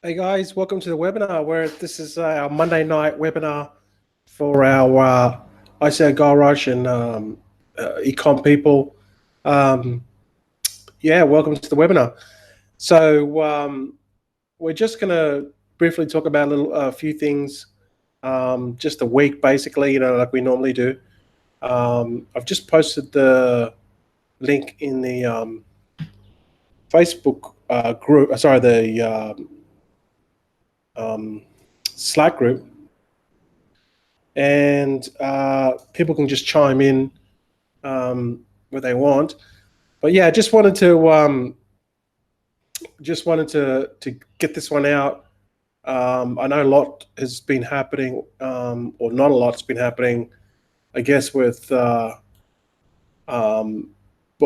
Hey guys, welcome to the webinar where this is our Monday night webinar for our ICO Gold Rush and Ecom people. Um, yeah, welcome to the webinar. So we're just going to briefly talk about a few things, just a week basically, like we normally do. I've just posted the link in the Facebook group, sorry, the Slack group, and people can just chime in where they want. But yeah, just wanted to get this one out. I know a lot has been happening, or not a lot's been happening. I guess with well,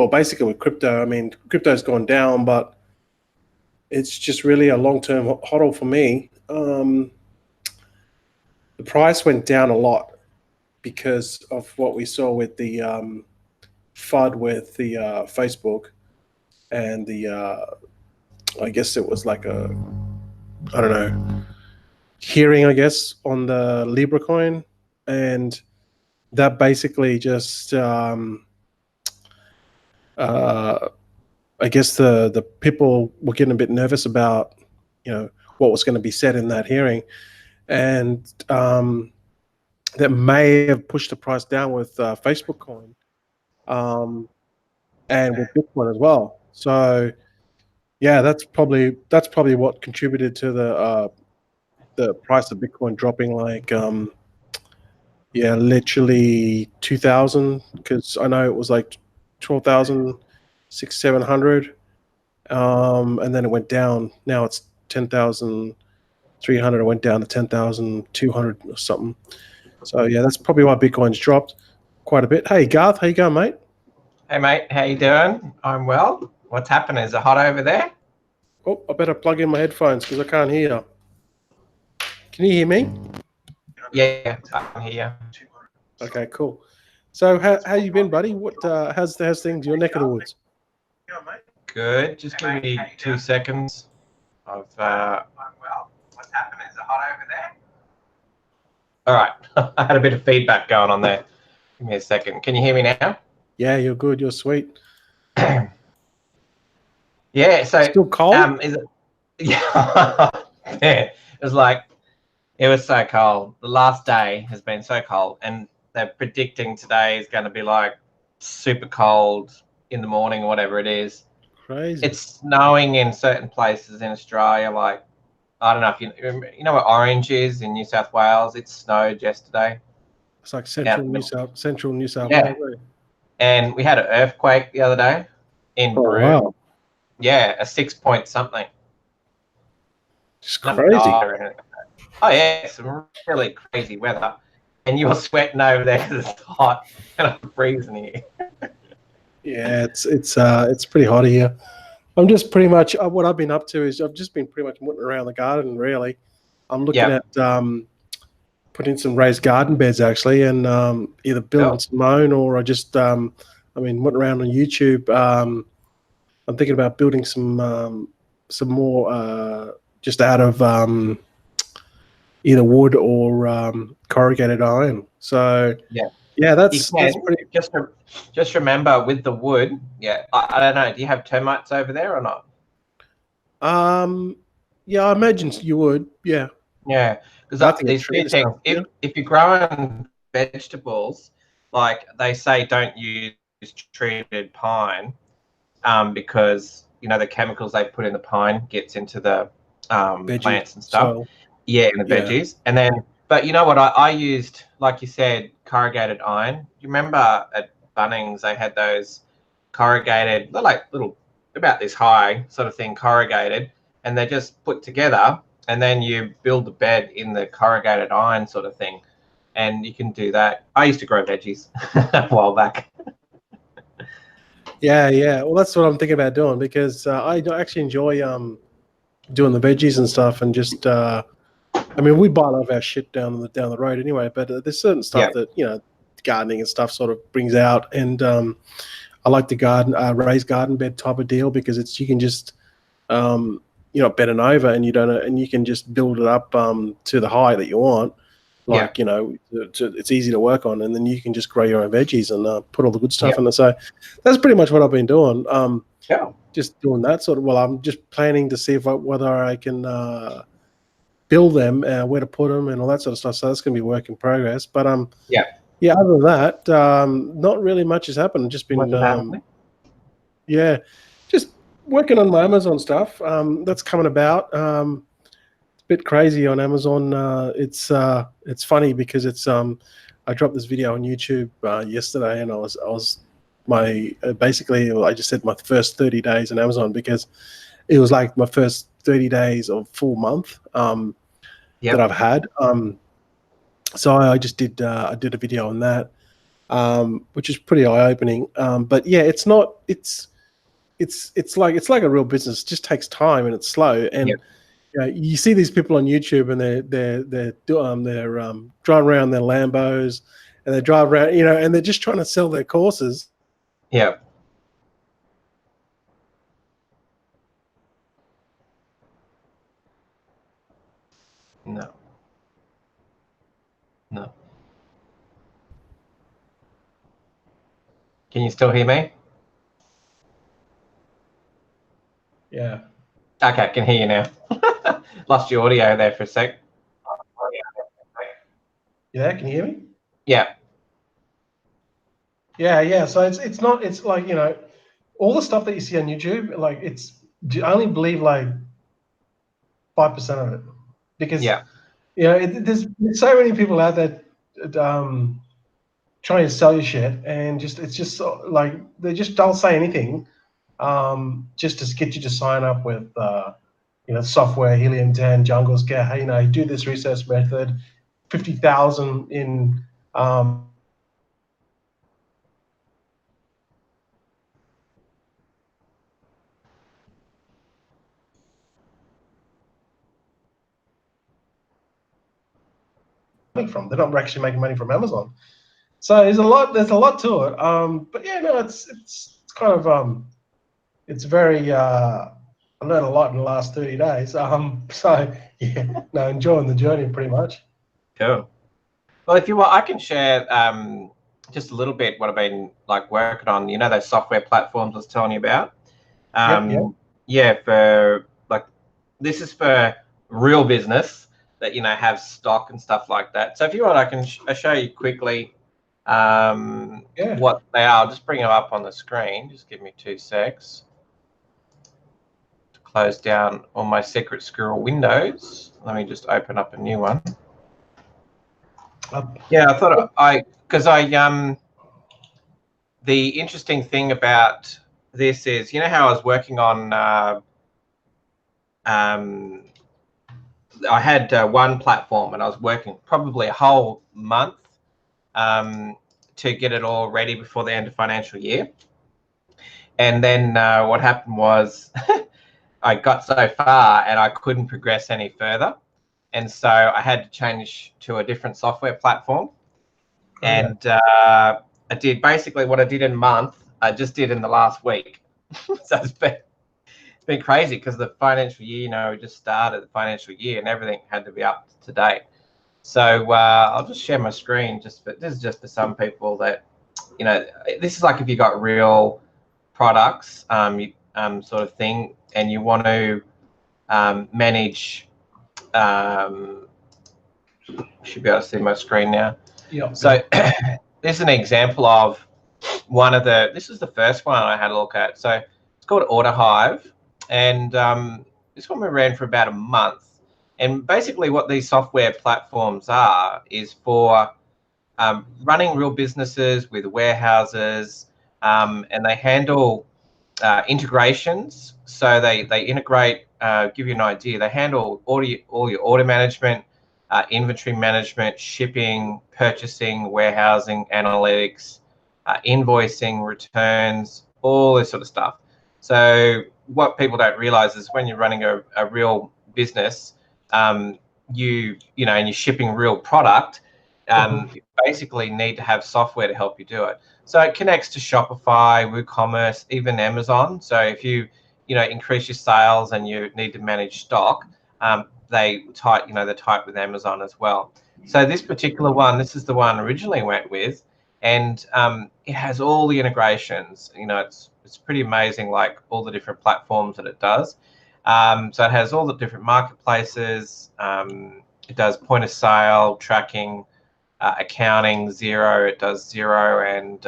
basically with crypto. I mean, crypto's gone down, but it's just really a long-term hodl for me. The price went down a lot because of what we saw with the FUD with the Facebook and the I guess it was like a, I don't know, hearing, I guess, on the Libra coin, and that basically just I guess the people were getting a bit nervous about what was going to be said in that hearing, and that may have pushed the price down with Facebook coin, and with Bitcoin as well. So yeah, that's probably what contributed to the price of Bitcoin dropping like literally 2,000, because I know it was like 12,000, 700, and then it went down. Now it's 10,300. It went down to 10,200 or something. So yeah, that's probably why Bitcoin's dropped quite a bit. Hey Garth, how you going, mate? Hey mate, how you doing? I'm well. What's happening? Is it hot over there? Oh, I better plug in my headphones because I can't hear. Can you hear me? Yeah, I can hear you. Okay, cool. So how you been, buddy? What how's things your neck of the woods? Good. Just give me 2 seconds. I'm well. What's happening? Is it hot over there? All right. I had a bit of feedback going on there. Give me a second. Can you hear me now? Yeah, you're good. You're sweet. Yeah. So still cold? is it? Yeah. Yeah. It was so cold. The last day has been so cold, and they're predicting today is going to be like super cold in the morning or whatever it is. Crazy. It's snowing in certain places in Australia. Like, I don't know if you know where Orange is in New South Wales. It snowed yesterday. It's like central New South Yeah. Wales. And we had an earthquake the other day in Broome. Wow. Yeah, a 6 point something. It's crazy. Oh yeah, some really crazy weather. And you're sweating over there because it's hot and I'm freezing here. Yeah, it's pretty hot here. I'm just pretty much what I've been up to is I've just been pretty much mooting around the garden. Really, I'm looking at putting some raised garden beds actually, and either building some own, or I just mooting around on YouTube. I'm thinking about building some more just out of either wood or corrugated iron. So yeah, that's pretty. Just remember with the wood. Yeah, I don't know. Do you have termites over there or not? Yeah, I imagine you would. Yeah. Yeah, because these two things. If you're growing vegetables, like they say, don't use treated pine, because the chemicals they put in the pine gets into the plants and stuff. So, yeah, in the veggies, and then. But you know what? I used, like you said, corrugated iron. You remember at Bunnings they had those corrugated, they're like little, about this high sort of thing, corrugated, and they're just put together, and then you build the bed in the corrugated iron sort of thing, and you can do that. I used to grow veggies a while back. Yeah. Well, that's what I'm thinking about doing, because I actually enjoy doing the veggies and stuff, and just we buy a lot of our shit down the road anyway. But there's certain stuff that gardening and stuff sort of brings out, and I like the raised garden bed type of deal, because you can just you're not bending over, and you can just build it up to the height that you want. Like, you know, it's easy to work on, and then you can just grow your own veggies and put all the good stuff in there. So that's pretty much what I've been doing. Just doing that sort of. Well, I'm just planning to see whether I can build them, where to put them, and all that sort of stuff. So that's going to be work in progress. But yeah. Other than that, not really much has happened. Just been just working on my Amazon stuff. That's coming about. It's a bit crazy on Amazon. It's funny because it's I dropped this video on YouTube yesterday, and I was basically I just said my first 30 days on Amazon, because it was like my first 30 days of full month that I've had. So I just did I did a video on that, which is pretty eye-opening. But yeah, it's like a real business. It just takes time, and it's slow. And you see these people on YouTube, and they're driving around their Lambos, and they drive around, you know, and they're just trying to sell their courses. Yeah. No. Can you still hear me? Yeah. Okay, I can hear you now. Lost your audio there for a sec. Yeah, can you hear me? Yeah. Yeah. So it's like, you know, all the stuff that you see on YouTube, like I only believe like 5% of it, because you know there's so many people out there trying to sell you shit, and it's just like don't say anything, just to get you to sign up with you know, software, Helium 10, Jungle Scare. Hey, you know, do this research method, 50,000 in from. They're not actually making money from Amazon. So there's a lot to it. But yeah, no, it's kind of it's very I learned a lot in the last 30 days. So yeah, no, enjoying the journey pretty much. Cool. Well, if you want, I can share just a little bit what I've been like working on. You know, those software platforms I was telling you about. Yeah, for like, this is for real business that, you know, have stock and stuff like that. So if you want, I can show you quickly what they are. I'll just bring them up on the screen. Just give me 2 secs to close down all my secret squirrel windows. Let me just open up a new one. Yeah, I thought the interesting thing about this is, you know how I was working on I had one platform, and I was working probably a whole month to get it all ready before the end of financial year. And then what happened was I got so far and I couldn't progress any further. And so I had to change to a different software platform. And I did basically what I did in a month, I just did in the last week. So it's been crazy, because the financial year, you know, we just started the financial year and everything had to be up to date. So I'll just share my screen. This is just for some people that, you know, this is like if you got real products sort of thing, and you want to manage. Should be able to see my screen now. So this is an example of one of this is the first one I had a look at. So it's called AutoHive, and this one we ran for about a month. And basically what these software platforms are is for running real businesses with warehouses, and they handle integrations. So they integrate, give you an idea, they handle all your order management, inventory management, shipping, purchasing, warehousing, analytics, invoicing, returns, all this sort of stuff. So what people don't realize is when you're running a real business, you know, and you're shipping real product, you basically need to have software to help you do it. So it connects to Shopify, WooCommerce, even Amazon. So if you increase your sales and you need to manage stock, they're tight with Amazon as well. So this particular one, this is the one I originally went with, and it has all the integrations. It's pretty amazing, like all the different platforms that it does. So it has all the different marketplaces. It does point of sale tracking, accounting, Xero. It does Xero and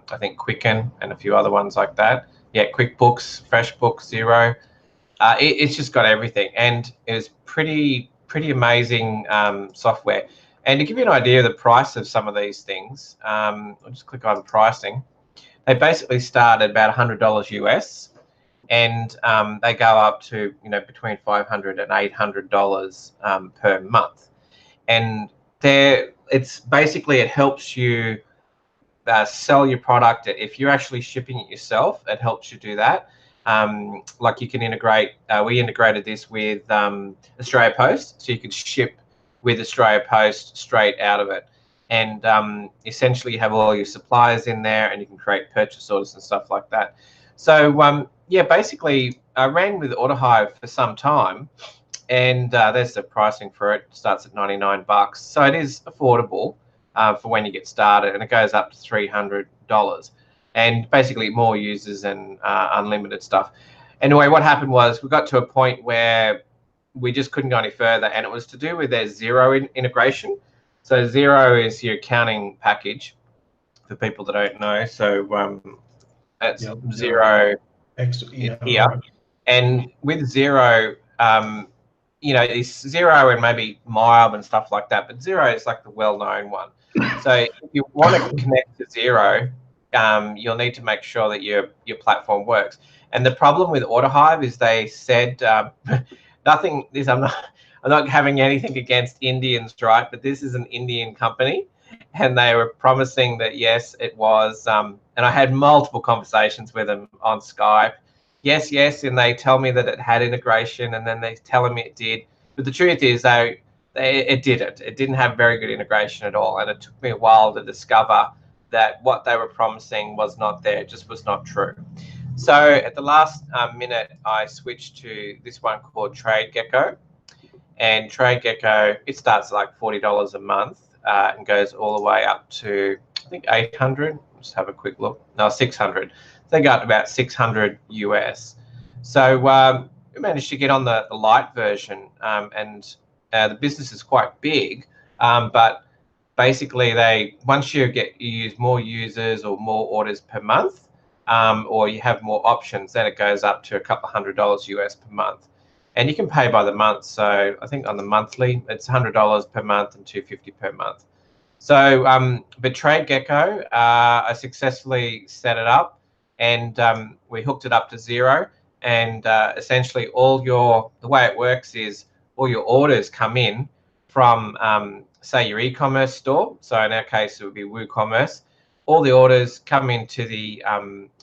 I think Quicken and a few other ones like that. Yeah, QuickBooks, FreshBooks, Xero. It's just got everything, and it's pretty amazing software. And to give you an idea of the price of some of these things, I'll just click on pricing. They basically start at about $100 US, and they go up to between $500 and $800 per month. And it's basically, it helps you sell your product. If you're actually shipping it yourself, it helps you do that. Like you can integrate, we integrated this with Australia Post, so you could ship with Australia Post straight out of it. And essentially you have all your suppliers in there, and you can create purchase orders and stuff like that. So yeah, basically I ran with AutoHive for some time, and there's the pricing for it. It starts at $99, so it is affordable for when you get started, and it goes up to $300, and basically more users and unlimited stuff. Anyway, what happened was we got to a point where we just couldn't go any further, and it was to do with their Xero integration. So Xero is your accounting package for people that don't know. So that's Xero here, and with Xero, it's Xero and maybe Mob and stuff like that, but Xero is like the well-known one. So if you want to connect to Xero, you'll need to make sure that your platform works. And the problem with AutoHive is they said nothing. I'm not having anything against Indians, right? But this is an Indian company, and they were promising that yes, it was. And I had multiple conversations with them on Skype. Yes, and they tell me that it had integration, and then they telling me it did. But the truth is, it didn't. It didn't have very good integration at all, and it took me a while to discover that what they were promising was not there. It just was not true. So at the last minute, I switched to this one called TradeGecko. And TradeGecko, it starts at like $40 a month and goes all the way up to, I think, 800. Just have a quick look. No, 600. They got about 600 US. So we managed to get on the light version, and the business is quite big, but basically once you use more users or more orders per month, or you have more options, then it goes up to a couple of $100 US per month. And you can pay by the month. So I think on the monthly, it's $100 per month and $250 per month. So, but TradeGecko, I successfully set it up, and we hooked it up to Xero. And essentially, the way it works is all your orders come in from, say, your e-commerce store. So in our case, it would be WooCommerce. All the orders come into the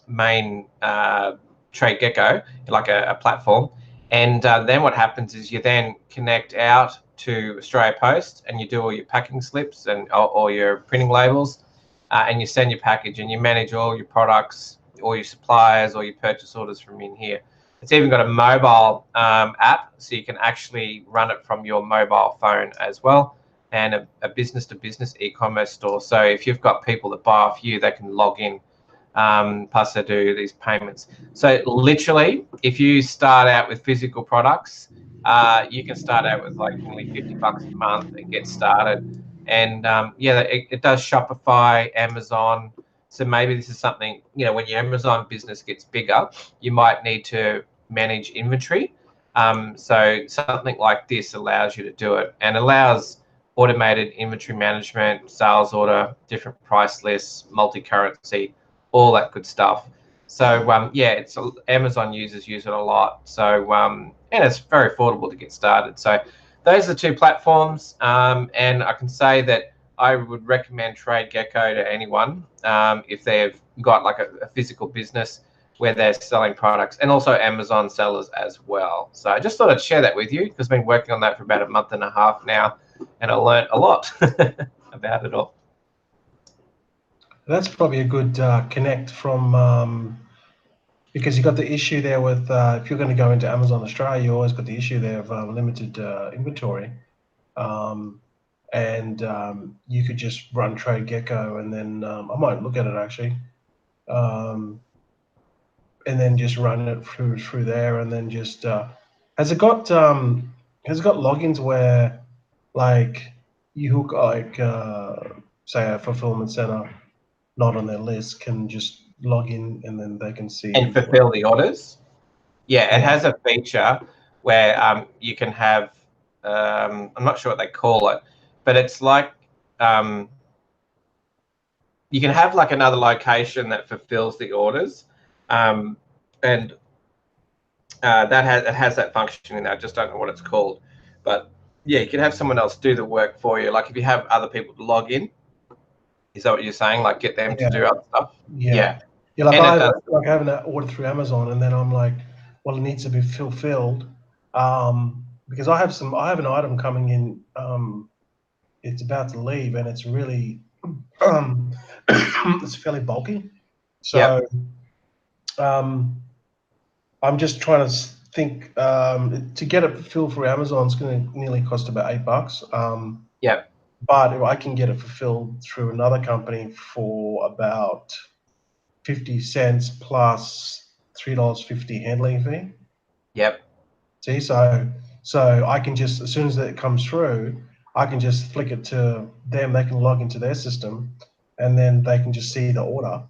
main TradeGecko, like a platform. And then what happens is you then connect out to Australia Post, and you do all your packing slips and all your printing labels, and you send your package, and you manage all your products, all your suppliers, all your purchase orders from in here. It's even got a mobile app, so you can actually run it from your mobile phone as well, and a business-to-business e-commerce store. So if you've got people that buy off you, they can log in. Plus they do these payments. So literally, if you start out with physical products, you can start out with like only $50 a month and get started. And yeah, it does Shopify, Amazon. So maybe this is something, when your Amazon business gets bigger, you might need to manage inventory. So something like this allows you to do it, and allows automated inventory management, sales order, different price lists, multi-currency, all that good stuff. So yeah, Amazon users use it a lot. So and it's very affordable to get started. So those are the two platforms, and I can say that I would recommend TradeGecko to anyone if they've got like a physical business where they're selling products, and also Amazon sellers as well. So I just thought I'd share that with you, because I've been working on that for about a month and a half now, and I learned a lot about it all. That's probably a good connect from because you got the issue there with if you're going to go into Amazon Australia, you always got the issue there of limited inventory, and you could just run Trade Gecko, and then I might look at it actually, and then just run it through there, and then just has it got logins where like you hook like say a fulfillment center not on their list can just log in and then they can see And fulfill the orders. Yeah, it has a feature where you can have, I'm not sure what they call it, but it's like you can have like another location that fulfills the orders, and it has that function in there. I just don't know what it's called, but yeah, you can have someone else do the work for you. Like if you have other people to log in, is that what you're saying? Like get them to do other stuff? Yeah, like I have an order through Amazon, and then I'm like, well, it needs to be fulfilled, because I have an item coming in. It's about to leave, and it's really it's fairly bulky. So I'm just trying to think to get it fulfilled through Amazon. It's going to nearly cost about $8. But if I can get it fulfilled through another company for about 50 cents plus $3.50 handling fee. See, so I can just, as soon as it comes through, I can just flick it to them. They can log into their system, and then they can just see the order.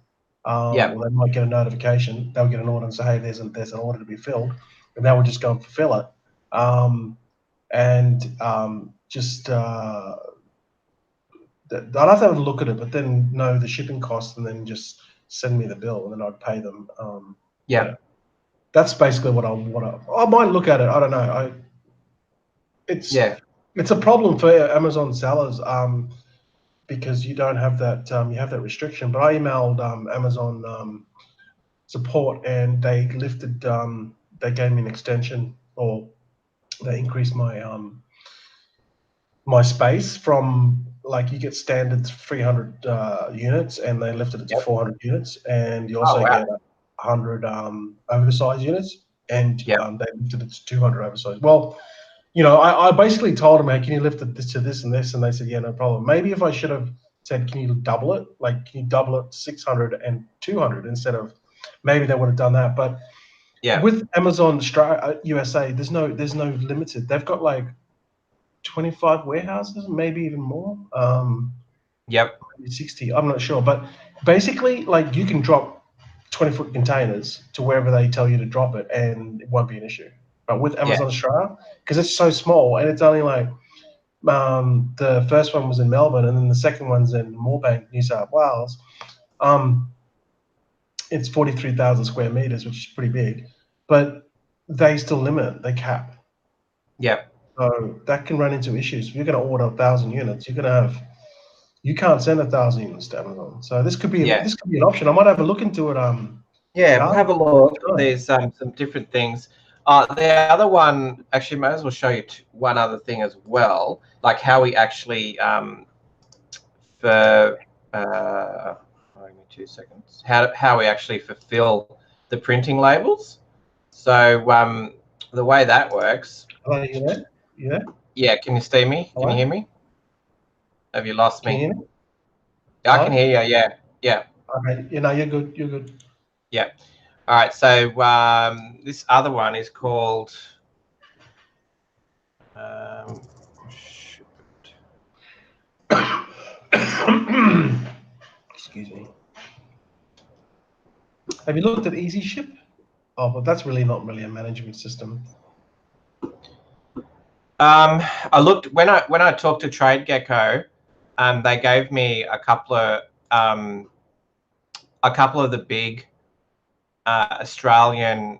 Or they might get a notification. They'll get an order and say, "Hey, there's an order to be filled," and they will just go and fulfill it. Just I'd have to have a look at it, but then know the shipping costs, and then just send me the bill, and then I'd pay them. That's basically what I might look at it. I don't know. It's a problem for Amazon sellers because you don't have that you have that restriction. But I emailed Amazon support, and they lifted they gave me an extension, or they increased my my space from, like, you get standard 300 units, and they lifted it to 400 units, and you also get 100 oversized units, and they lifted it to 200 oversized. Well, I basically told them, "Hey, can you lift it to this and this?" And they said, "Yeah, no problem." Maybe if I should have said, "Can you double it? Like, can you double it to 600 and 200 instead of?" Maybe they would have done that. But with Amazon Australia, USA, there's no limited. They've got like 25 warehouses, maybe even more. Maybe 60. I'm not sure, but basically, like, you can drop 20-foot containers to wherever they tell you to drop it, and it won't be an issue. But with Amazon Australia, because it's so small, and it's only like the first one was in Melbourne, and then the second one's in Moorebank, New South Wales. It's 43,000 square meters, which is pretty big, but they still limit, they cap. So that can run into issues. If you're going to order 1,000 units, you can't send 1,000 units to Amazon. So this could be an option. I might have a look into it. We'll have a look. There's some different things. The other one, actually, might as well show you one other thing as well, like how we actually give me 2 seconds. How we actually fulfill the printing labels. So the way that works. Hello, you there? Yeah. Yeah. Can you see me? Can you hear me? Have you lost me? Can you hear me? Yeah, I can hear you. Yeah. Yeah. Okay. You're good. You're good. Yeah. All right. So this other one is called. Excuse me. Have you looked at Easy Ship? Oh, but that's really not really a management system. I looked when I talked to Trade Gecko, they gave me a couple of the big Australian,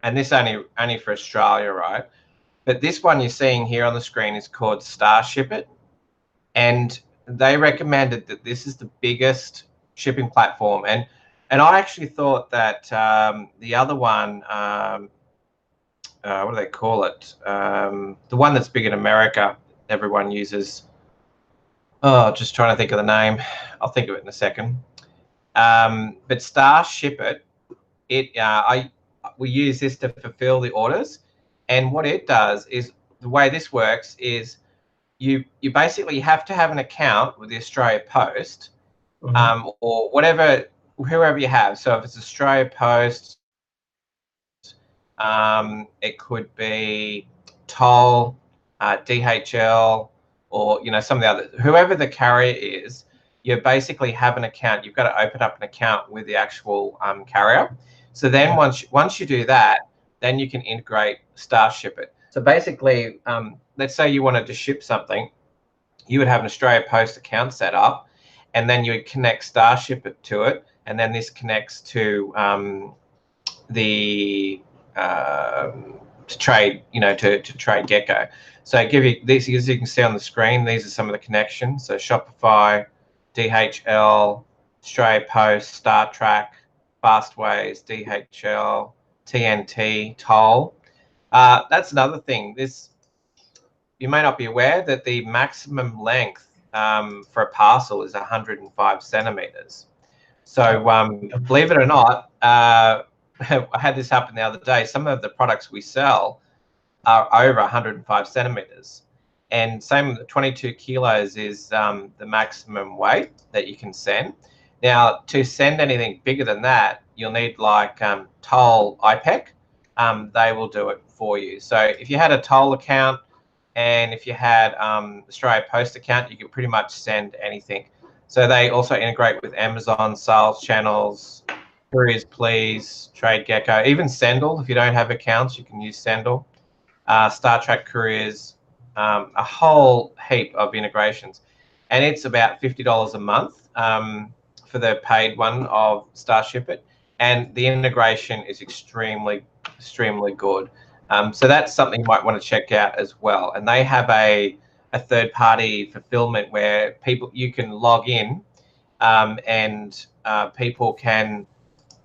and this only for Australia, right? But this one you're seeing here on the screen is called Starship It, and they recommended that this is the biggest shipping platform, and I actually thought that the other one, what do they call it? The one that's big in America, everyone uses. Oh, just trying to think of the name. I'll think of it in a second. But Starship It we use this to fulfill the orders, and what it does is, the way this works is you basically have to have an account with the Australia Post, or whoever you have. So if it's Australia Post, it could be Toll, DHL, or some of the others. Whoever the carrier is, you basically have an account. You've got to open up an account with the actual carrier. So then once you do that, then you can integrate Starship it. So basically, let's say you wanted to ship something, you would have an Australia Post account set up, and then you would connect Starship it to it, and then this connects to the to trade, to Trade Gecko. So I give you these, as you can see on the screen, these are some of the connections. So Shopify, DHL, Australia Post, Star Trek, Fastways, DHL, TNT, Toll. That's another thing. You may not be aware that the maximum length for a parcel is 105 centimeters. So believe it or not, I had this happen the other day. Some of the products we sell are over 105 centimeters. And same, 22 kilos is the maximum weight that you can send. Now, to send anything bigger than that, you'll need like Toll IPEC. They will do it for you. So if you had a Toll account, and if you had Australia Post account, you could pretty much send anything. So they also integrate with Amazon sales channels, Couriers Please, Trade Gecko, even Sendle. If you don't have accounts, you can use Sendle, Star Trek Couriers, a whole heap of integrations. And it's about $50 a month for the paid one of Starship It. And the integration is extremely, extremely good. So that's something you might want to check out as well. And they have a third-party fulfillment where you can log in, and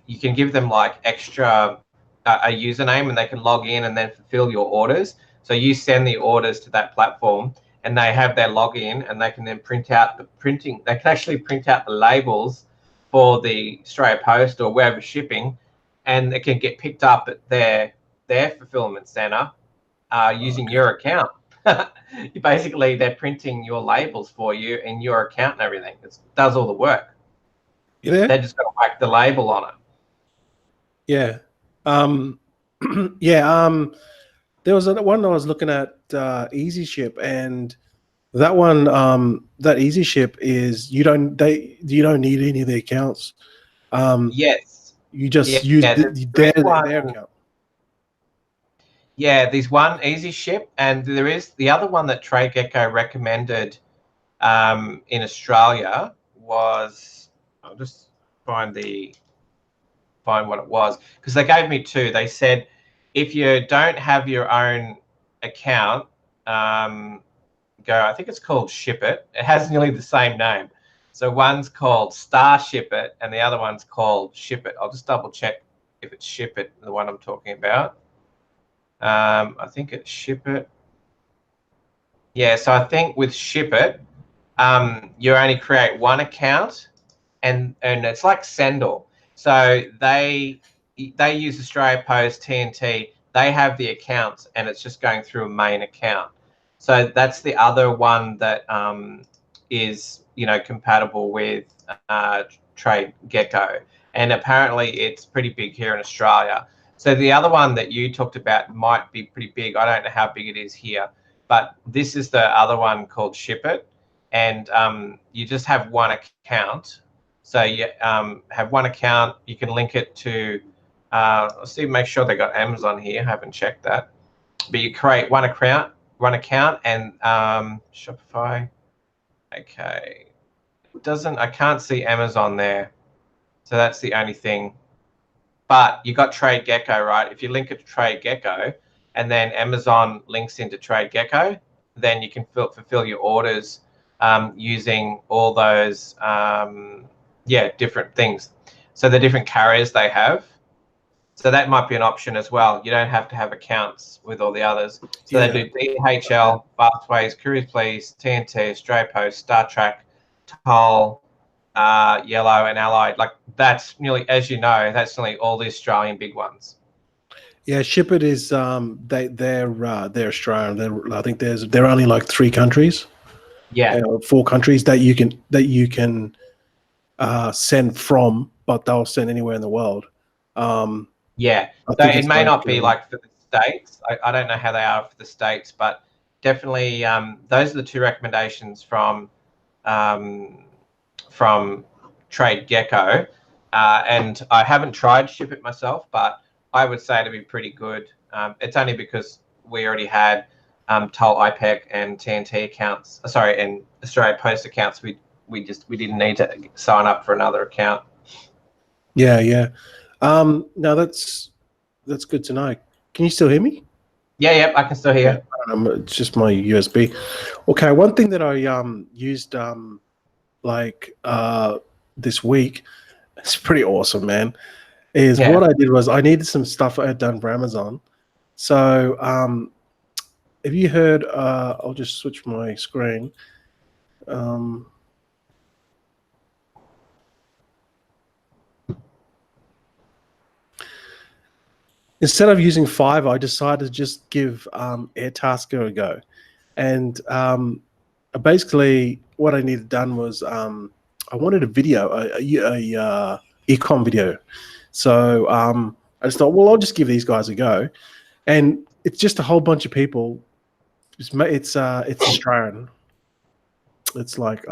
you can give them like extra a username, and they can log in and then fulfill your orders. So you send the orders to that platform, and they have their login, and they can then print out they can actually print out the labels for the Australia Post or wherever shipping, and it can get picked up at their fulfillment center using your account. Basically, they're printing your labels for you in your account and everything. It does all the work. Yeah. They just got to whack the label on it. Yeah. Yeah. There was one I was looking at, Easy Ship, and that one, that Easy Ship is you don't need any of the accounts. Yes. You just use their account. Yeah, there's one Easy Ship, and there is the other one that Trade Gecko recommended in Australia was, I'll just find what it was, because they gave me two. They said if you don't have your own account, I think it's called Ship It. It has nearly the same name. So one's called Starship It, and the other one's called Ship It. I'll just double check if it's Ship It, the one I'm talking about. I think it's Ship It. Yeah, so I think with Ship It, you only create one account, and it's like Sendle. So they use Australia Post, TNT. They have the accounts, and it's just going through a main account. So that's the other one that is compatible with Trade Gecko, and apparently it's pretty big here in Australia. So the other one that you talked about might be pretty big. I don't know how big it is here, but this is the other one called Ship It, and you just have one account. So you have one account. You can link it to. Let's see, make sure they got Amazon here. I haven't checked that, but you create one account, and Shopify. Okay, I can't see Amazon there, so that's the only thing. But you got Trade Gecko, right? If you link it to Trade Gecko, and then Amazon links into Trade Gecko, then you can fulfill your orders using all those different things. So the different carriers they have. So that might be an option as well. You don't have to have accounts with all the others. So they do DHL, Fastways, Couriers Please, TNT, Australia Post, Star Trek, Toll, Yellow, and Allied. Like that's nearly, as you know, that's nearly all the Australian big ones. Yeah, Ship It is they're Australian. I think there are only like 3 countries, Yeah, 4 countries that you can send from, but they'll send anywhere in the world. yeah. I So think it it's may like not be like for the States. I don't know how they are for the States, but definitely those are the 2 recommendations um, from Trade Gecko. And I haven't tried Ship It myself, but I would say to be pretty good. It's only because we already had Toll IPEC and TNT accounts, and Australia Post accounts. We didn't need to sign up for another account. yeah. No, that's good to know. Can you still hear me? Yeah, I can still hear. It's just my USB. Okay, one thing that I used this week, it's pretty awesome, man. Is Yeah. what I did was I needed some stuff I had done for Amazon. So have you heard? I'll just switch my screen. Instead of using Fiverr, I decided to just give Airtasker a go. And basically, what I needed done was I wanted a video, a Ecom video. So I just thought, well, I'll just give these guys a go. And it's just a whole bunch of people. It's Australian. It's like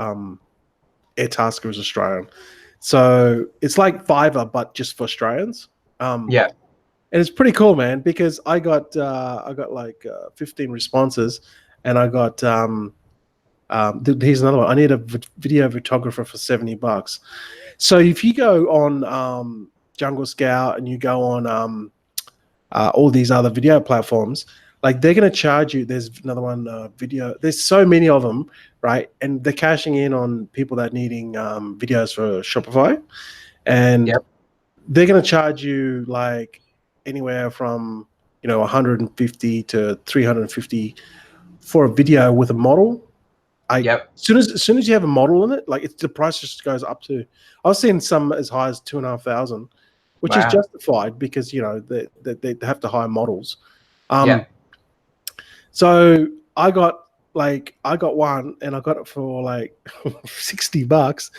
Airtasker is Australian. So it's like Fiverr, but just for Australians. Yeah. And it's pretty cool, man, because I got like 15 responses, and I got here's another one. I need a video photographer for $70. So if you go on Jungle Scout and you go on all these other video platforms, like they're going to charge you. There's another one, video. There's so many of them, right? And they're cashing in on people that are needing videos for Shopify, and they're going to charge you like anywhere from 150 to 350 for a video with a model. As soon as you have a model in it, like the price just goes up to. I've seen some as high as $2,500, which is justified because they have to hire models. So I got one, and I got it for like $60,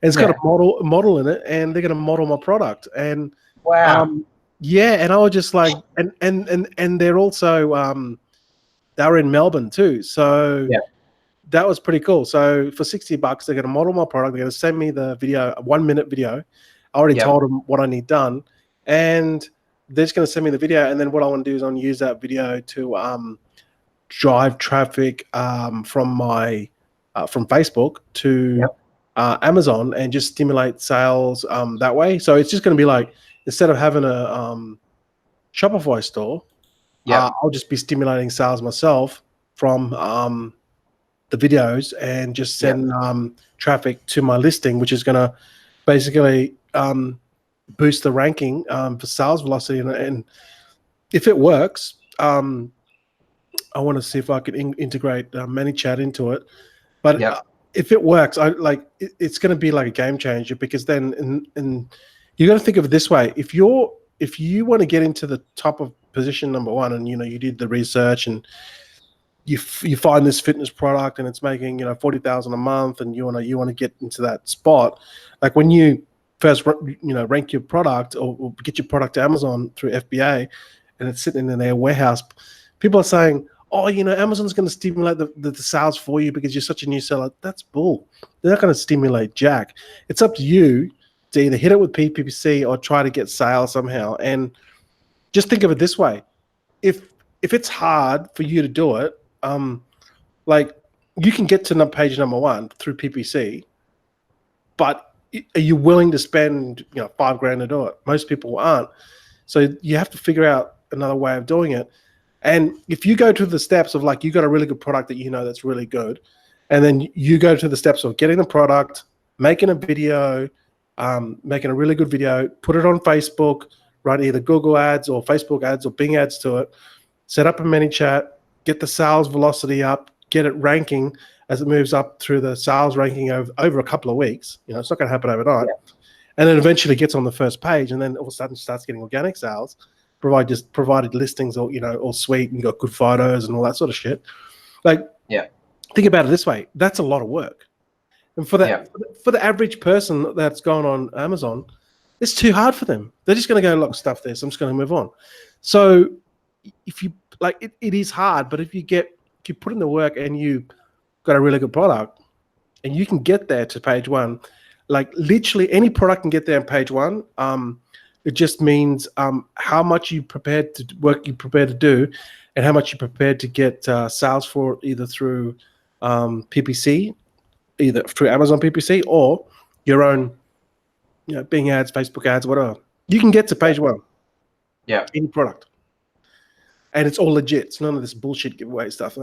and it's got a model in it, and they're going to model my product. And and I was just like, and they're also they're in Melbourne too, so that was pretty cool. So for $60, they're going to model my product. They're going to send me the video, a 1-minute video. I already told them what I need done, and they're just going to send me the video. And then what I want to do is I want to use that video to drive traffic from my from Facebook to Amazon, and just stimulate sales that way. So it's just going to be like, instead of having a Shopify store, I'll just be stimulating sales myself from the videos, and just send traffic to my listing, which is going to basically boost the ranking for sales velocity. And if it works, I want to see if I could integrate ManyChat into it. But if it works, it's going to be like a game changer, because then and you got to think of it this way: if you want to get into the top of position number 1, and you did the research, and you find this fitness product, and it's making $40,000 a month, and you want to get into that spot, like when you first rank your product, or get your product to Amazon through FBA, and it's sitting in their warehouse, people are saying, oh, Amazon's going to stimulate the sales for you because you're such a new seller. That's bull. They're not going to stimulate jack. It's up to you to either hit it with PPC or try to get sales somehow. And just think of it this way: if it's hard for you to do it, like you can get to page number 1 through PPC, but are you willing to spend $5,000 to do it? Most people aren't. So you have to figure out another way of doing it. And if you go to the steps of, like, you got a really good product that that's really good, and then you go to the steps of getting the product, making a video, making a really good video, put it on Facebook, run either Google ads or Facebook ads or Bing ads to it, set up a ManyChat, get the sales velocity up, get it ranking, as it moves up through the sales ranking over a couple of weeks. It's not going to happen overnight. And then eventually gets on the first page, and then all of a sudden starts getting organic sales, provided listings, or all sweet and got good photos and all that sort of shit. Like, think about it this way: that's a lot of work, and for the average person that's gone on Amazon, it's too hard for them. They're just going to go, look, stuff this. I'm just going to move on. So, if you like, it is hard, but if you put in the work and you got a really good product, and you can get there to page one. Like literally any product can get there on page one. It just means how much you prepared to do, and how much you prepared to get sales for, either through PPC, either through Amazon PPC or your own, Bing ads, Facebook ads, whatever. You can get to page one. Yeah. Any product, and it's all legit. It's none of this bullshit giveaway stuff.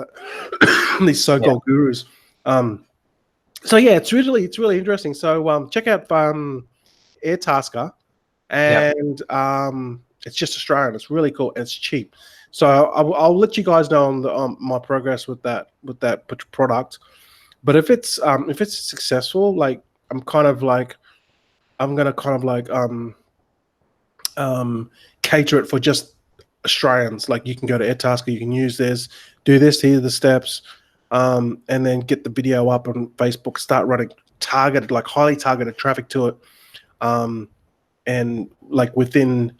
These so-called gurus. So yeah, it's really interesting. So check out Airtasker, and it's just Australian. It's really cool and it's cheap. So I'll let you guys know on my progress with that product. But if it's successful, like I'm gonna cater it for just Australians. Like you can go to Airtasker, you can use this, do this, here are the steps. And then get the video up on Facebook, start running highly targeted traffic to it. And like within,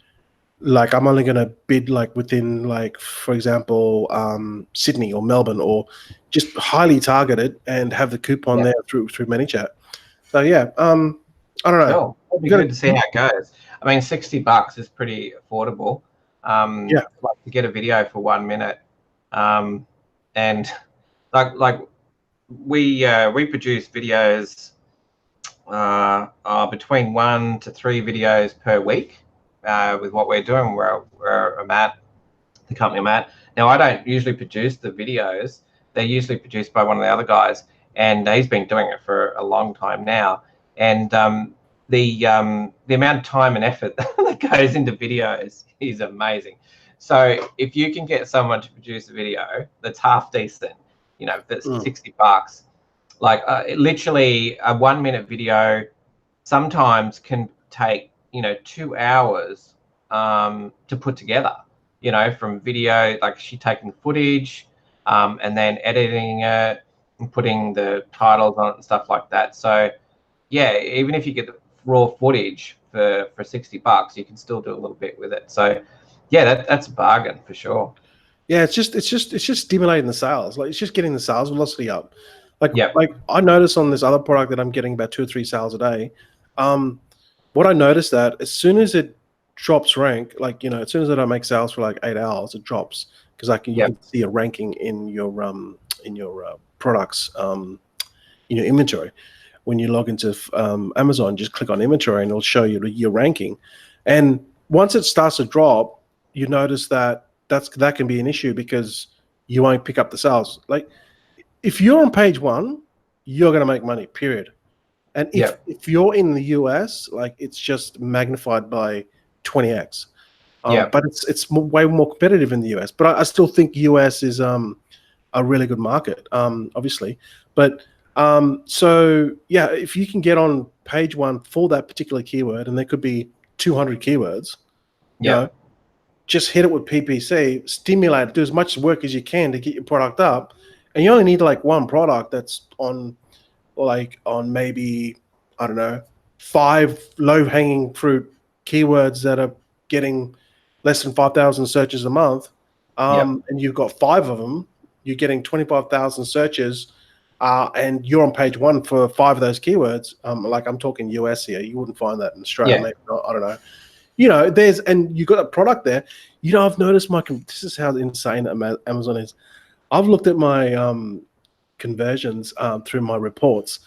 like I'm only going to bid like within, like, for example, Sydney or Melbourne, or just highly targeted, and have the coupon there through ManyChat. So yeah, I don't know. Cool. It'd be good to see how it goes. I mean, $60 is pretty affordable. Like to get a video for 1 minute, and like we produce videos between 1 to 3 videos per week with what we're doing. Where I'm at, the company I'm at now. I don't usually produce the videos. They're usually produced by one of the other guys, and he's been doing it for a long time now. And the amount of time and effort that goes into videos is amazing. So if you can get someone to produce a video that's half decent, that's $60. Like literally a 1 minute video sometimes can take 2 hours to put together. From video, like she taking footage and then editing it and putting the titles on it and stuff like that. So yeah, even if you get the raw footage for $60, you can still do a little bit with it. So yeah, that's a bargain for sure. Yeah, it's just stimulating the sales. Like it's just getting the sales velocity up. Like I noticed on this other product that I'm getting about 2 or 3 sales a day. What I noticed that as soon as it drops rank, like as soon as I don't make sales for like 8 hours, it drops, because you can see a ranking in your products in your inventory. When you log into Amazon, just click on inventory and it'll show you your ranking. And once it starts to drop, you notice that can be an issue, because you won't pick up the sales. Like if you're on page one, you're going to make money, period. And if you're in the US, like it's just magnified by 20x. But it's way more competitive in the US. But I still think US is a really good market, obviously. But so yeah, if you can get on page one for that particular keyword, and there could be 200 keywords, just hit it with PPC, stimulate it, do as much work as you can to get your product up. And you only need like one product that's on maybe, I don't know, 5 low-hanging fruit keywords that are getting less than 5,000 searches a month. And you've got 5 of them, you're getting 25,000 searches, and you're on page one for 5 of those keywords. Like I'm talking US here. You wouldn't find that in Australia. Maybe not, I don't know. And you got a product there. I've noticed this is how insane Amazon is. I've looked at my conversions through my reports,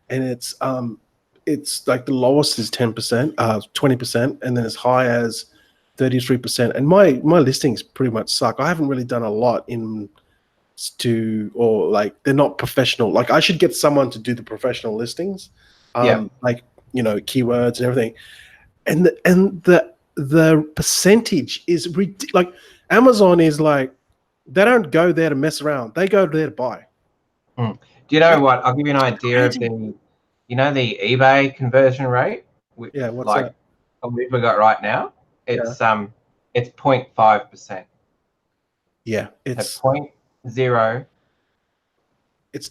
and it's like the lowest is 10%, 20%, and then as high as 33%. And my listings pretty much suck. I haven't really done a lot they're not professional. Like I should get someone to do the professional listings, like keywords and everything. And the percentage is like Amazon is like, they don't go there to mess around. They go there to buy. Do you know what? I'll give you an idea of the, you know, the eBay conversion rate. Yeah, what's like that? what we've got right now. It's 0.5%. Yeah, So it's 0.005.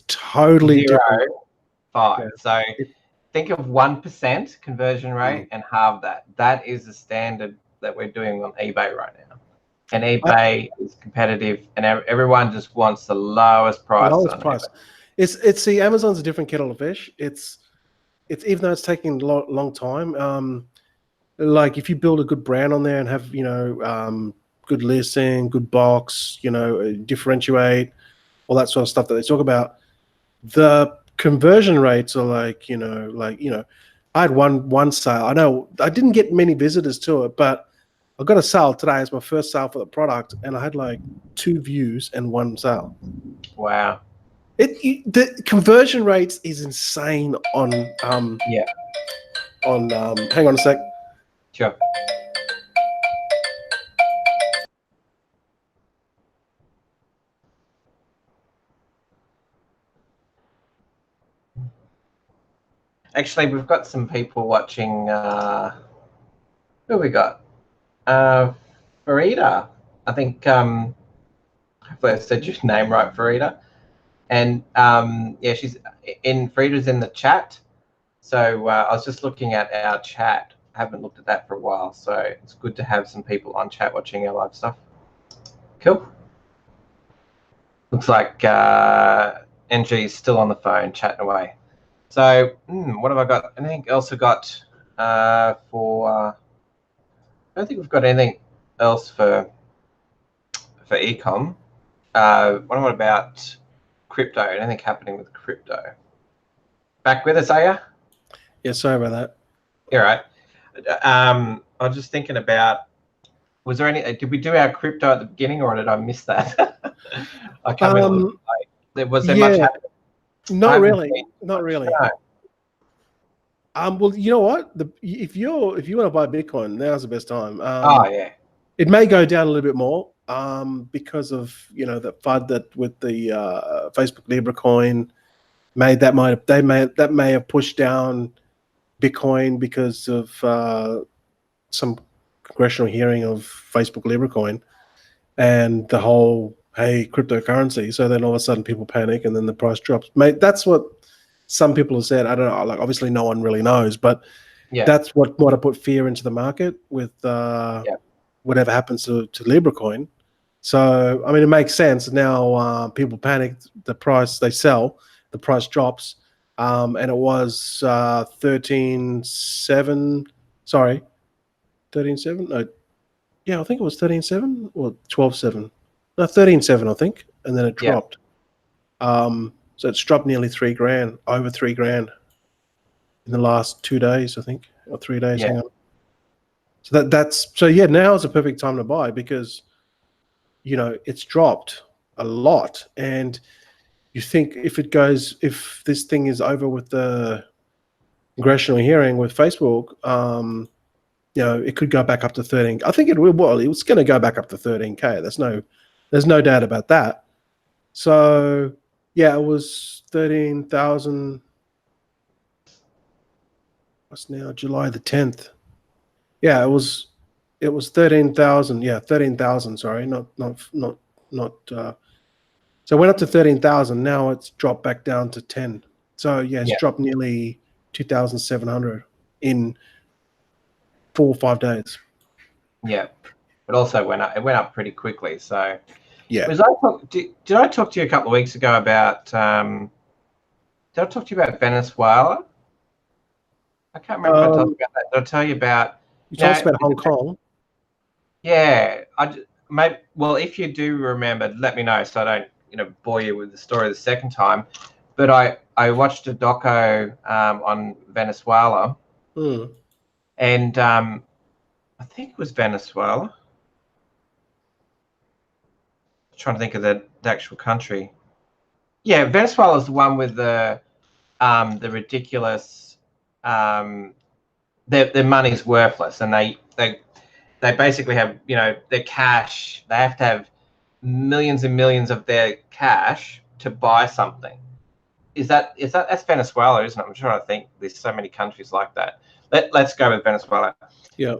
totally different. Yeah. So It, think of 1% conversion rate Mm. and halve that. That is the standard that we're doing on eBay right now. And I, eBay is competitive, and everyone just wants the lowest price lowest on price. eBay. It's see, Amazon's a different kettle of fish. It's even though it's taking a long time. Like if you build a good brand on there and have good listing, good box, differentiate, all that sort of stuff that they talk about, the conversion rates are I had one sale. I know I didn't get many visitors to it, but I got a sale today. It's my first sale for the product, and I had like 2 views and 1 sale. Wow. The conversion rates is insane on Yeah. hang on a sec. Sure. Actually, we've got some people watching. Who have we got? Farida. I think hopefully I said your name right, Farida. And yeah, Farida's in the chat. So I was just looking at our chat. I haven't looked at that for a while, so it's good to have some people on chat watching our live stuff. Cool. Looks like NG is still on the phone chatting away. So what have I got? Anything else I got for? I don't think we've got anything else for Ecom. What about crypto? Anything happening with crypto? Back with us, are you? Yeah, sorry about that. You're right. I was just thinking about, was there any, did we do our crypto at the beginning, or did I miss that? I come in a little bit late. Was there much happening? Not really. Not really. No. Well, you know what? If you want to buy Bitcoin, now's the best time. Oh yeah. It may go down a little bit more because of the FUD that with the Facebook Libra coin that may have pushed down Bitcoin because of some congressional hearing of Facebook Libra coin and the whole cryptocurrency. So then all of a sudden people panic and then the price drops. Mate, that's what some people have said. I don't know. Like obviously no one really knows, but that's what might have put fear into the market with whatever happens to Libra coin. So I mean, it makes sense now. People panic. The price they sell, the price drops, and it was 13.7. Sorry, 13.7. No, yeah, I think it was 13.7 or 12.7. No, 13.7, I think, and then it dropped. So it's dropped nearly $3,000, over $3,000 in the last 2 days, I think, or 3 days. Hang on. So now is a perfect time to buy because it's dropped a lot, and you think if this thing is over with the congressional hearing with Facebook, it could go back up to 13. I think it will. Well, it's going to go back up to 13K. There's no doubt about that. So yeah, it was 13,000. What's now July the 10th? Yeah, it was 13,000. Yeah, 13,000. Sorry, not. So it went up to 13,000. Now it's dropped back down to 10. So yeah, it's dropped nearly 2,700 in 4 or 5 days. Yeah, but also went up. It went up pretty quickly. So yeah. Did I talk to you a couple of weeks ago about? Did I talk to you about Venezuela? I can't remember if I told you about that. Did I tell you about? You told us about Hong Kong. Yeah, well, if you do remember, let me know so I don't bore you with the story the second time. But I watched a doco on Venezuela, and I think it was Venezuela. I'm trying to think of the actual country. Yeah, Venezuela is the one with the ridiculous. Their money's worthless, and they basically have their cash. They have to have millions and millions of their cash to buy something. that's Venezuela, isn't it? I'm trying to think. There's so many countries like that. Let's go with Venezuela. Yeah.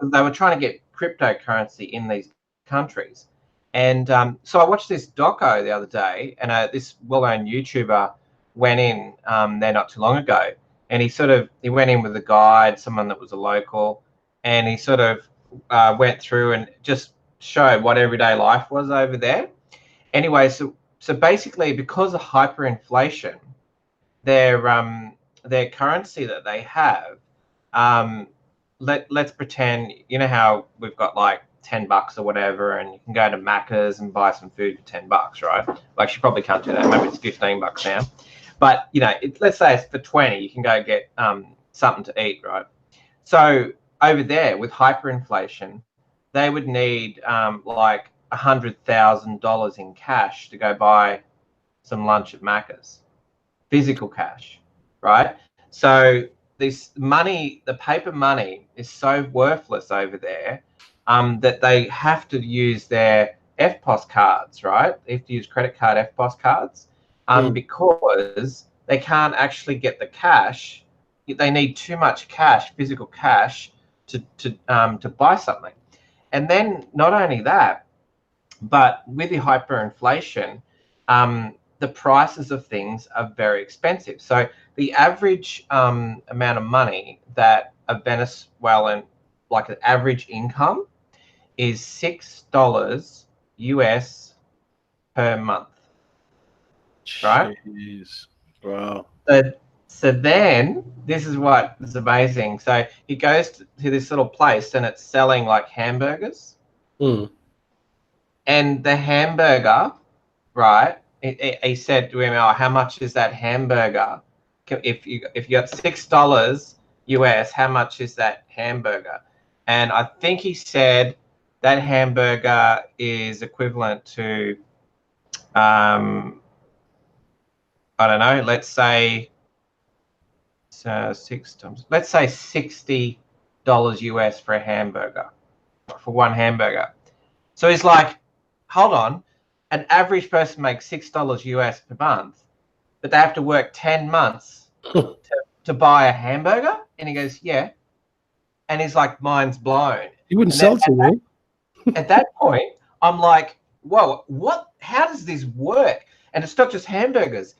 They were trying to get cryptocurrency in these countries, and so I watched this doco the other day, and this well-known YouTuber went in there not too long ago, and he went in with a guide, someone that was a local, and he sort of went through and just showed what everyday life was over there. Anyway, so basically, because of hyperinflation, their currency that they have, let's pretend, you know how we've got like $10 or whatever, and you can go to Macca's and buy some food for $10, right? Like, you probably can't do that. Maybe it's $15 now. But let's say it's for 20, you can go get something to eat, right? So over there with hyperinflation, they would need like $100,000 in cash to go buy some lunch at Macca's, physical cash, right? So this money, the paper money, is so worthless over there that they have to use their FPOS cards, right? They have to use credit card FPOS cards because they can't actually get the cash. They need too much cash, physical cash, to buy something. And then not only that, but with the hyperinflation, the prices of things are very expensive. So the average amount of money that a Venezuelan, like an average income, is $6 US per month, right? Jeez. Wow. So then this is what is amazing. So he goes to this little place and it's selling like hamburgers. And the hamburger, right? He said to him, "Oh, how much is that hamburger? If you got $6 US, how much is that hamburger?" And I think he said that hamburger is equivalent to, I don't know, let's say let's say $60 US for a hamburger, for one hamburger. So he's like, hold on, an average person makes $6 US per month, but they have to work 10 months to buy a hamburger? And he goes, yeah. And he's like, mind's blown. He wouldn't sell to me. At that point, I'm like, whoa, what? How does this work? And it's not just hamburgers.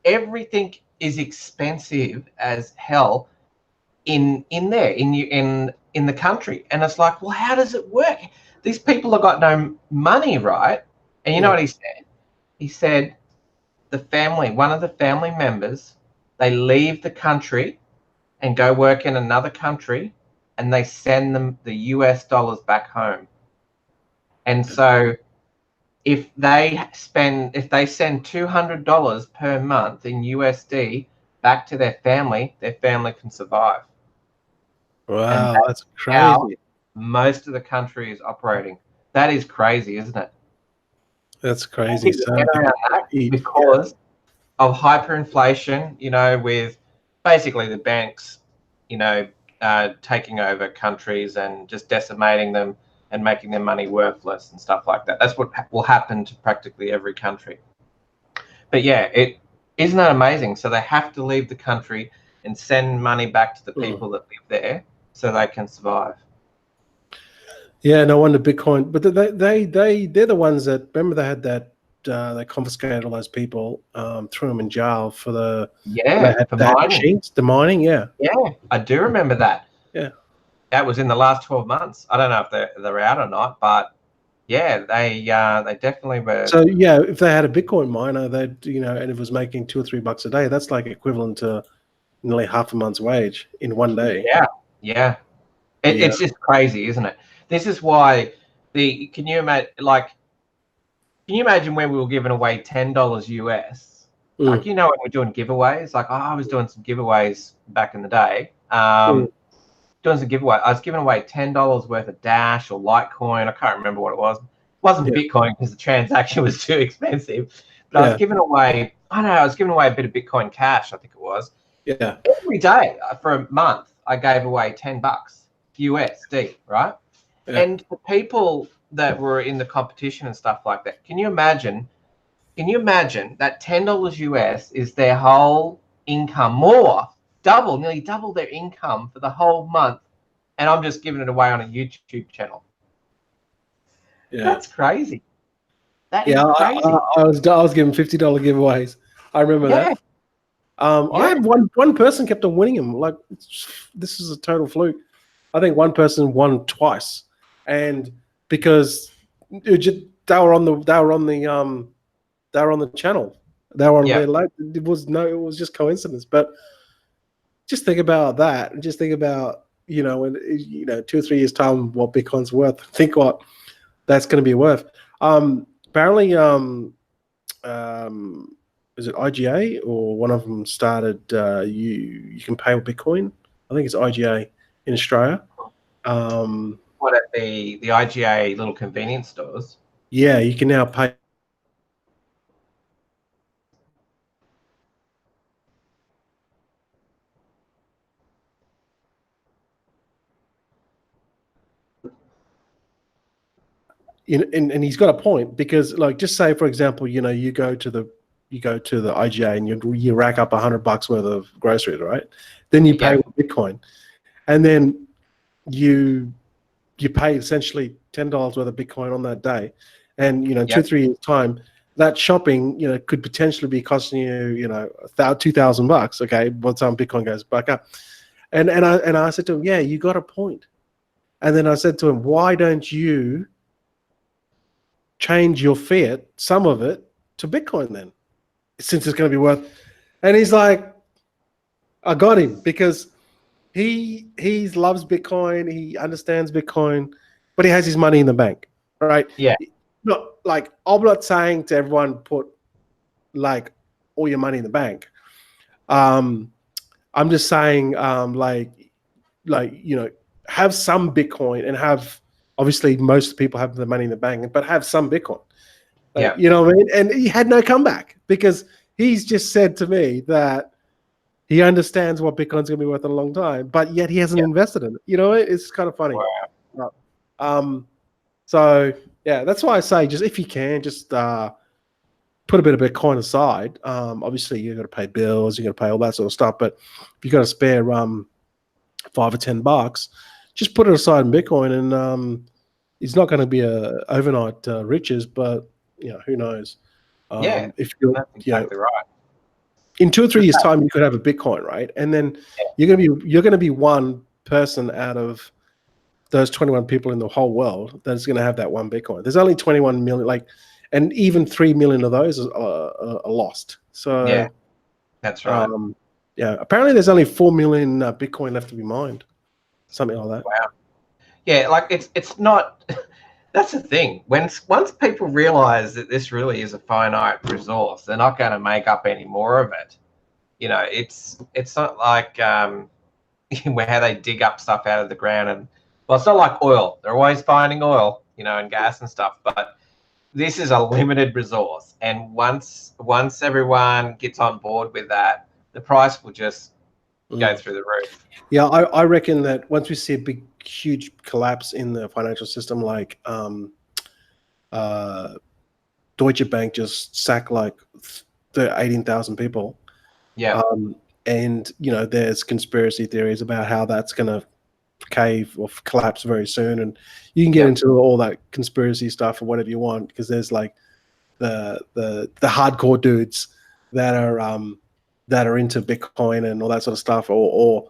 Everything is expensive as hell in the country. And it's like, well, how does it work? These people have got no money, right? And you know what he said? He said one of the family members, they leave the country and go work in another country, and they send them the US dollars back home. And so if they send $200 per month in USD back to their family can survive. Wow, that's crazy. Most of the country is operating. That is crazy, isn't it? That's crazy. Because of hyperinflation, with basically the banks, taking over countries and just decimating them and making their money worthless and stuff like that. That's what will happen to practically every country. But yeah, isn't that amazing? So they have to leave the country and send money back to the people that live there so they can survive. Yeah, no wonder Bitcoin. But they're the ones that, remember, they had that they confiscated all those people, threw them in jail for the machines, the mining. Yeah, I do remember that. Yeah, that was in the last 12 months. I don't know if they're out or not, but yeah, they definitely were. So yeah, if they had a Bitcoin miner, they'd and it was making $2 or $3 a day, that's like equivalent to nearly half a month's wage in one day. Yeah. It's just crazy, isn't it? This is why can you imagine when we were giving away $10 US? Like, when we're doing giveaways, like I was doing some giveaways back in the day. Doing some giveaway. I was giving away $10 worth of Dash or Litecoin. I can't remember what it was. It wasn't Bitcoin because the transaction was too expensive. But I was giving away, I was giving away a bit of Bitcoin Cash, I think it was. Yeah. Every day for a month, I gave away $10 USD, right? Yeah. And the people that were in the competition and stuff like that, can you imagine can you imagine that $10 US is their whole income, more, nearly double their income for the whole month, and I'm just giving it away on a YouTube channel. Yeah, that's crazy. That is yeah. crazy. I was giving $50 giveaways. I remember that. I had one person kept on winning them. Like, this is a total fluke. I think one person won twice, and because they were on the channel, they were on their live. It was just coincidence. But just think about that, and just think about in 2 or 3 years time what Bitcoin's worth. Think what that's going to be worth. Apparently, is it IGA or one of them started? You can pay with Bitcoin. I think it's IGA in Australia. What, at the IGA little convenience stores? Yeah, you can now pay. And he's got a point, because, like, just say for example, you go to the IGA and you rack up $100 worth of groceries, right? Then you pay with Bitcoin, and then you pay essentially $10 worth of Bitcoin on that day, and 2 or 3 years time, that shopping could potentially be costing you $2,000. Okay, by the time Bitcoin goes back up, and I said to him, yeah, you got a point. And then I said to him, why don't you change your fiat, some of it, to Bitcoin then, since it's going to be worth? And he's like, I got him, because he loves Bitcoin, he understands Bitcoin, but he has his money in the bank, right? Yeah. Not like, I'm not saying to everyone put like all your money in the bank. I'm just saying have some Bitcoin, and have, obviously most people have the money in the bank, but have some Bitcoin. You know what I mean? And he had no comeback, because he's just said to me that he understands what Bitcoin's going to be worth in a long time, but yet he hasn't invested in it. It's kind of funny. Wow. So yeah, that's why I say, just if you can, just put a bit of Bitcoin aside. Obviously, you got to pay bills, you got to pay all that sort of stuff. But if you got to spare $5 or $10, just put it aside in Bitcoin, and it's not going to be a overnight riches, but who knows? If you're, that's exactly right. In 2 or 3 years' time, you could have a Bitcoin, right? And then you're gonna be one person out of those 21 people in the whole world that's going to have that one Bitcoin. There's only 21 million, and even 3 million of those are lost. So yeah, that's right. Apparently there's only 4 million Bitcoin left to be mined, something like that. Wow. Yeah, like it's not. That's the thing. Once people realize that this really is a finite resource, they're not going to make up any more of it. It's not like how they dig up stuff out of the ground, and well, it's not like oil. They're always finding oil, and gas and stuff. But this is a limited resource, and once everyone gets on board with that, the price will just go through the roof. Yeah, I reckon that once we see a big, huge collapse in the financial system, like Deutsche Bank just sacked like 18,000 people. Yeah. And there's conspiracy theories about how that's going to cave or collapse very soon, and you can get into all that conspiracy stuff or whatever you want, because there's like the hardcore dudes that are into Bitcoin and all that sort of stuff, or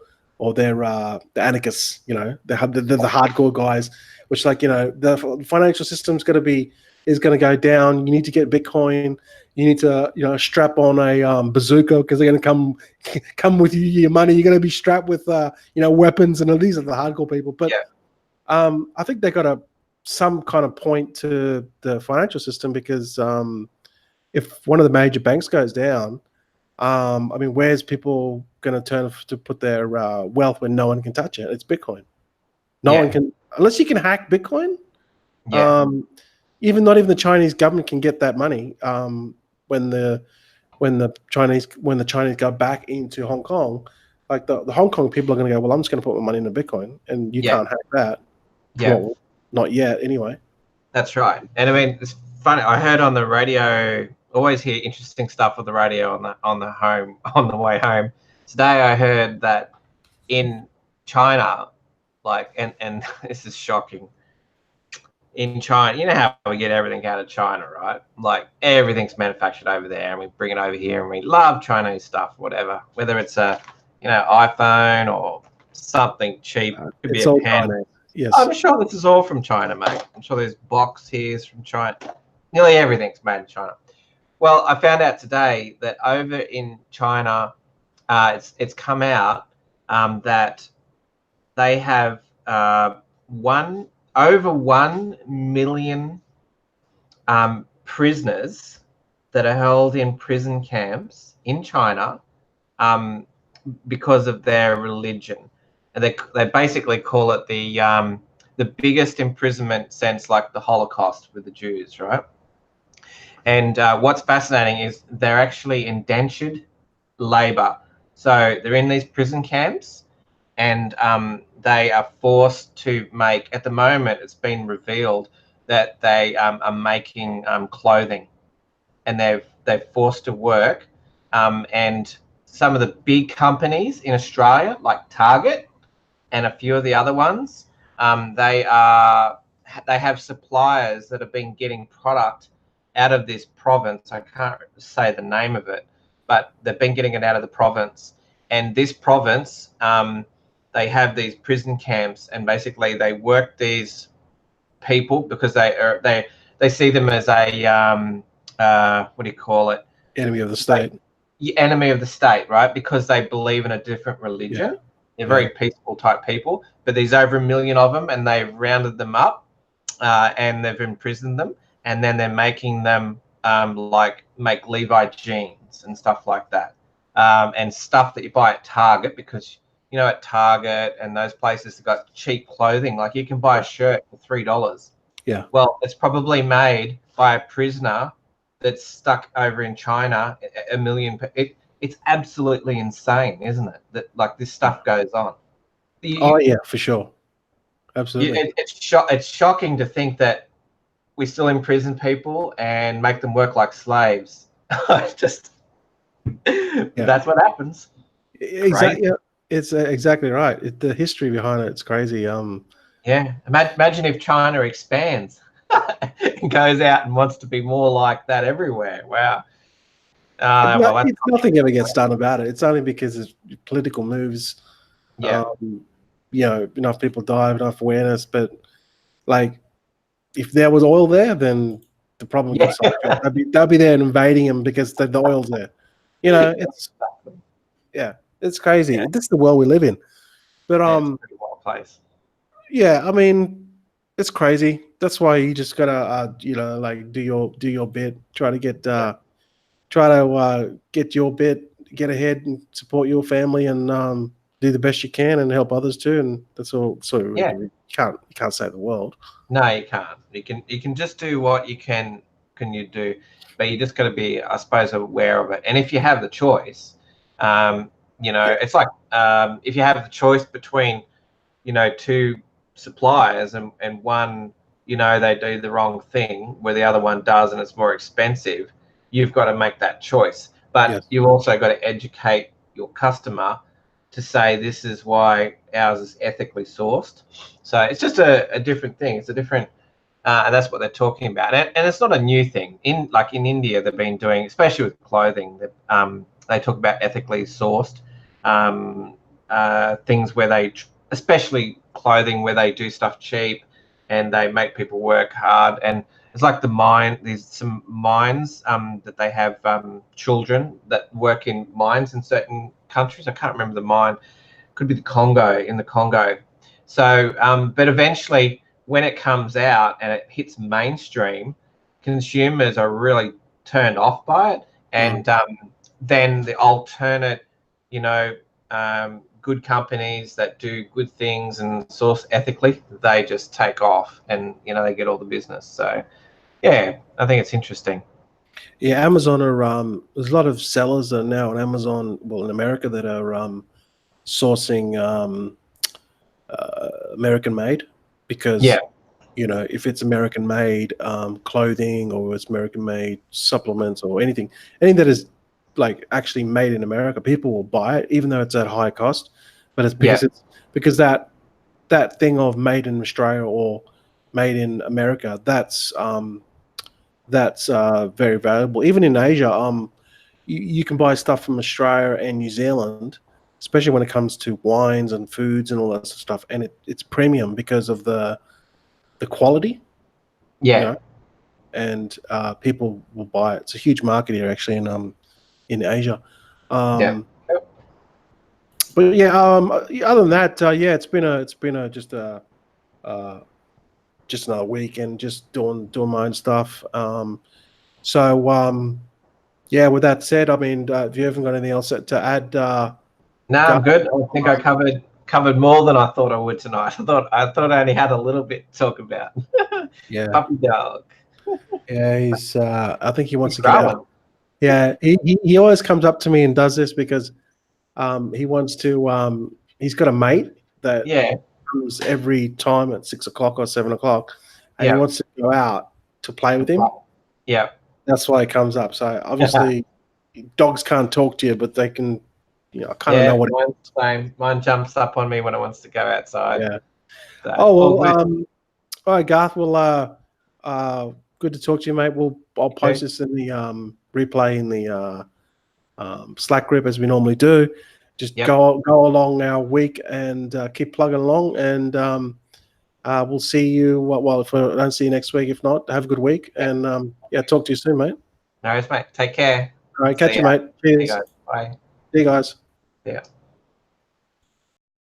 they're the anarchists, the hardcore guys, which, like, the financial system's is going to go down. You need to get Bitcoin. You need to strap on a bazooka, because they're going to come with your money. You're going to be strapped with weapons, and these are the hardcore people. But I think they got some kind of point to the financial system, because if one of the major banks goes down, where's people going to turn to put their wealth when no one can touch it? It's Bitcoin. No one can, unless you can hack Bitcoin. Not even the Chinese government can get that money. When the Chinese go back into Hong Kong, like the Hong Kong people are going to go, well, I'm just going to put my money into Bitcoin, and you can't hack that. Well, not yet, anyway. That's right. And it's funny. I heard on the radio always hear interesting stuff on the radio on the way home. Today I heard that in China, like, and this is shocking. In China, you know how we get everything out of China, right? Like everything's manufactured over there, and we bring it over here, and we love Chinese stuff, whatever. Whether it's a, iPhone or something cheap, could be It's a all pen. China. Yes. I'm sure this is all from China, mate. I'm sure there's box here's from China. Nearly everything's made in China. Well, I found out today that over in China, it's come out that they have over 1 million prisoners that are held in prison camps in China because of their religion. And they basically call it the biggest imprisonment since like the Holocaust with the Jews, right? And what's fascinating is they're actually indentured labor. So they're in these prison camps, and they are forced to make, at the moment it's been revealed that they are making clothing, and they're forced to work, and some of the big companies in Australia like Target and a few of the other ones, they have suppliers that have been getting product out of this province. I can't say the name of it, but they've been getting it out of the province. And this province, they have these prison camps, and basically they work these people because they see them as a what do you call it? Enemy of the state. Enemy of the state, right? Because they believe in a different religion. Yeah. They're very peaceful type people, but there's over 1 million of them, and they've rounded them up and they've imprisoned them, and then they're making them make Levi jeans and stuff like that, and stuff that you buy at Target, because at Target and those places have got cheap clothing. Like you can buy a shirt for $3. Yeah. Well, it's probably made by a prisoner that's stuck over in China. 1 million. It's absolutely insane, isn't it? That like this stuff goes on. Yeah, for sure. Absolutely. It's shocking to think that we still imprison people and make them work like slaves. That's what happens. Exactly. Yeah, it's exactly right. The history behind it's crazy. Yeah. Imagine if China expands and goes out and wants to be more like that everywhere. Wow. Nothing ever gets done about it. It's only because of political moves. Yeah. Enough people die, enough awareness. But like, if there was oil there, then the problem got solved. They'll be there invading them because the oil's there. It's crazy. Yeah. This is the world we live in. But it's a pretty wild place. Yeah, I mean, it's crazy. That's why you just gotta do your bit. Try to get your bit, get ahead and support your family, and do the best you can and help others too. And that's all. So you can't save the world. No, you can't. You can just do what you can you do, but you just got to be, I suppose, aware of it. And if you have the choice, it's like if you have the choice between two suppliers, and one they do the wrong thing where the other one does and it's more expensive, you've got to make that choice. But you've also got to educate your customer to say this is why ours is ethically sourced. So it's just a different thing. It's a different and that's what they're talking about. And it's not a new thing. In India, they've been doing, especially with clothing, they talk about ethically sourced things where they, especially clothing, where they do stuff cheap and they make people work hard. And it's like there's some mines that they have children that work in mines in certain countries. I can't remember the mine. Could be in the Congo. So, but eventually when it comes out and it hits mainstream, consumers are really turned off by it. And then the alternate, good companies that do good things and source ethically, they just take off, and they get all the business. So yeah, I think it's interesting. Yeah, Amazon are there's a lot of sellers that are now on Amazon, well, in America, that are sourcing American made, because if it's American made clothing, or it's American made supplements, or anything that is like actually made in America, people will buy it even though it's at high cost. But it's Yeah. because that thing of made in Australia or made in America, that's very valuable. Even in Asia, you can buy stuff from Australia and New Zealand, especially when it comes to wines and foods and all that sort of stuff, and it's premium because of the quality, Yeah. and people will buy it. It's a huge market here, actually, in Asia. Yeah. But yeah, other than that, yeah, it's been just another week and just doing my own stuff. So yeah, with that said, I mean, if you haven't got anything else to add, No, I'm good. I think I covered more than I thought I would tonight. I thought I only had a little bit to talk about. yeah, Puppy dog. yeah, he's. I think he wants He's to get out. growing. Yeah, he always comes up to me and does this because he wants to. He's got a mate that Yeah. comes every time at 6 o'clock or 7 o'clock, and he Yeah. wants to go out to play with him. Yeah. That's why he comes up. So obviously, dogs can't talk to you, but they can. I kind of Yeah, know what. mine's the same. Mine jumps up on me when it wants to go outside. Yeah. So, Oh all well. good. All right, Garth. Well, good to talk to you, mate. I'll post Okay. this in the replay in the Slack group as we normally do. Just Yep. go along our week and keep plugging along, and we'll see you. Well, if I don't see you next week, if not, have a good week, Yep. and yeah, talk to you soon, mate. No worries, mate. Take care. All right, catch See you, ya. mate. See you Cheers. guys. Bye. See you guys. Yeah.